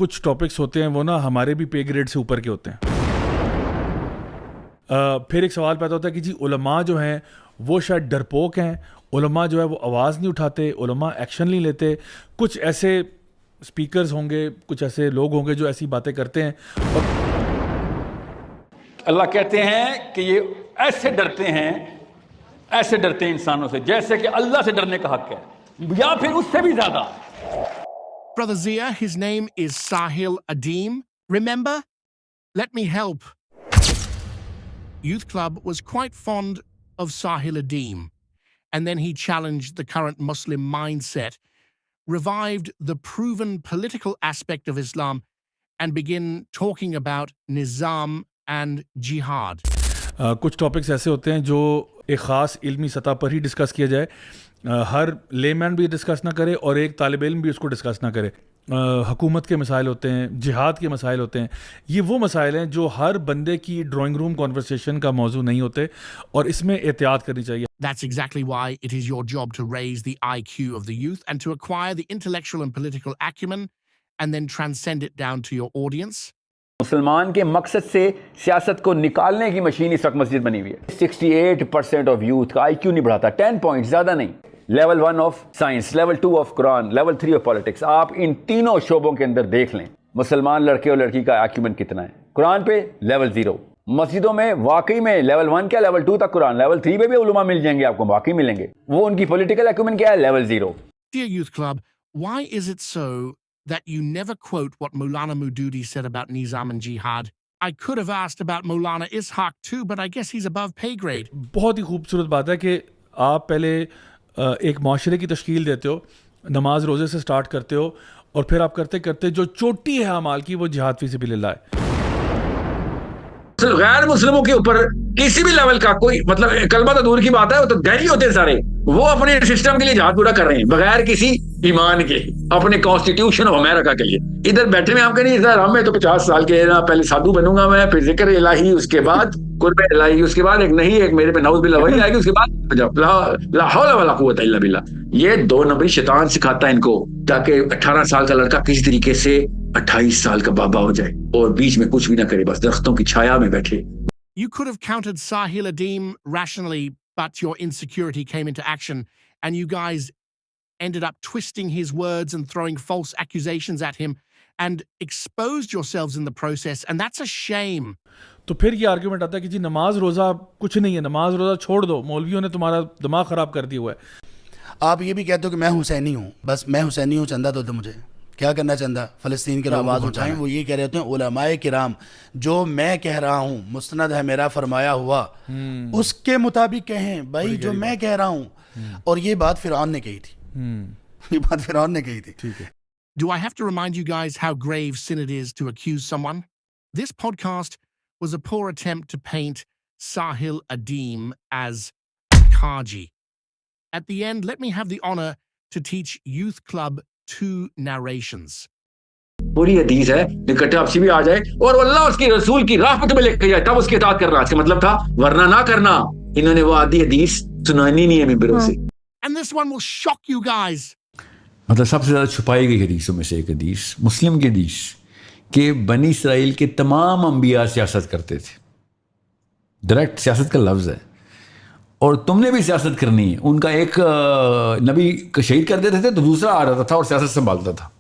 कुछ टॉपिक्स होते हैं वो ना हमारे भी पे ग्रेड से ऊपर के होते हैं। फिर एक सवाल पैदा होता है कि जी उलमा जो हैं वो शायद डरपोक हैं, उलमा जो है वो आवाज़ नहीं उठाते, उलमा एक्शन नहीं लेते। कुछ ऐसे स्पीकर्स होंगे, कुछ ऐसे लोग होंगे जो ऐसी बातें करते हैं। और अल्लाह कहते हैं कि ये ऐसे डरते हैं इंसानों से जैसे कि अल्लाह से डरने का हक है, या फिर उससे भी ज्यादा। Brother Zia, his name is Sahil Adeem. Remember? Let me help. Youth Club was quite fond of Sahil Adeem, and then he challenged the current Muslim mindset, revived the proven political aspect of Islam, and began talking about Nizam and Jihad. कुछ topics ऐसे होते हैं जो एक ख़ास इल्मी सतह पर ही discuss किया जाए, हर लेमैन भी डिस्कस ना करे और एक तालिब इल्म भी उसको डिस्कस ना करे। हुकूमत के मसाइल होते हैं, जिहाद के मसाइल होते हैं। ये वो मसाइल हैं जो हर बंदे की ड्राइंग रूम कॉन्वर्सेशन का मौजू नहीं होते और इसमें एहतियात करनी चाहिए। That's exactly why it is your job to raise the IQ of the youth and to acquire the intellectual and political acumen and then transcend it down to your audience. मुसलमान के मकसद से सियासत को निकालने की मशीन इस वक्त मस्जिद बनी हुई है। 68% ऑफ यूथ का IQ नहीं बढ़ाता, 10 पॉइंट ज़्यादा नहीं। Level 1 of science, level 2 of Quran, level 3 of politics. आप इन तीनों शोबों के अंदर देख लें मुसलमान लड़के और लड़की का एक्यूमेंट कितना है। कुरान पे लेवल 0, मस्जिदों में वाकई में लेवल 1 क्या लेवल 2 तक कुरान, लेवल 3 पे भी उलमा मिल जाएंगे आपको, वाकई मिलेंगे। वो उनकी पॉलिटिकल एक्यूमेंट क्या है, level 0। Dear Youth Club, why is it so that you never quote what Maulana Maududi said about Nizam and Jihad? I could have asked about Maulana Ishaq too, but I guess he's above pay grade. बहुत ही खूबसूरत बात है कि आप पहले एक माशरे की तश्कील देते हो, नमाज रोज़े से स्टार्ट करते हो और फिर आप करते करते जो चोटी है अमाल की वो जिहाद फी सबिलिल्लाह है। गैर मुस्लिमों के ऊपर किसी भी लेवल का कोई मतलब कलमा तो दूर की बात है, वो तो गैर ही होते हैं सारे। वो अपने सिस्टम के लिए जहाद पूरा कर रहे हैं बगैर किसी ईमान के, अपने कॉन्स्टिट्यूशन ऑफ अमेरिका के लिए। इधर बैठे में आपके नहीं, इधर हम में तो 50 साल के ना, पहले साधु बनूंगा मैं, फिर जिक्र इलाही, उसके बाद कुर्बे इलाही, उसके बाद एक नहीं एक मेरे पे नऊज बिल्लाह वही आएगी, उसके बाद ला हौला वला कुव्वता इल्ला बिल्लाह। ये 2 नंबरी शैतान सिखाता है इनको ताकि 18 साल का लड़का किसी तरीके से 28 साल का बाबा हो जाए और बीच में कुछ भी ना करे, बस दरख्तों की छाया में बैठे। You could have countered Sahil Adeem rationally, but your insecurity came into action, and you guys ended up twisting his words and throwing false accusations at him, and exposed yourselves in the process, and that's a shame. तो फिर ये argument आता है कि जी नमाज रोज़ा कुछ नहीं है, नमाज रोज़ा छोड़ दो, मौलवियों ने तुम्हारा दिमाग ख़राब कर दिया हुआ है। आप ये भी कहते हो कि मैं हुसैनी हूँ, बस मैं हुसैनी हूँ, चंदा दो मुझे। क्या करना चंदा? फ़लस्तीन के आवाज़ उठाएं। वो ये कह रहे होते हैं उलमाए किराम, जो मैं कह रहा हूँ मुस्तनद है मेरा फरमाया हुआ, उसके मुताबिक कहें भाई जो मैं कह रहा हूँ। और ये बात फिरौन ने कही थी, ये बात फिरौन ने कही थी। ठीक है। Do I have to remind you guys how grave sin it is to accuse someone? This podcast was a poor attempt to paint Sahil Adeem as Kaji. At the end, let me have the honor to teach Youth Club 2 narrations. पूरी हदीस है, निकट आपसी भी आ जाए और अल्लाह उसके रसूल की राह पे लेकर जाए, तब उसके इताअत करना। इसका मतलब था वरना ना करना। इन्होंने वो आधी हदीस सुनानी नहीं है मिंबरों से। And this one will shock you guys. मतलब सबसे ज्यादा छुपाई गई हदीसों में से एक हदीस, मुस्लिम की हदीस, कि बनी इसराइल के तमाम अंबिया सियासत करते थे। डायरेक्ट सियासत का लफ्ज है, और तुमने भी सियासत करनी है। उनका एक नबी शहीद कर देते थे तो दूसरा आ जाता था और सियासत संभालता था।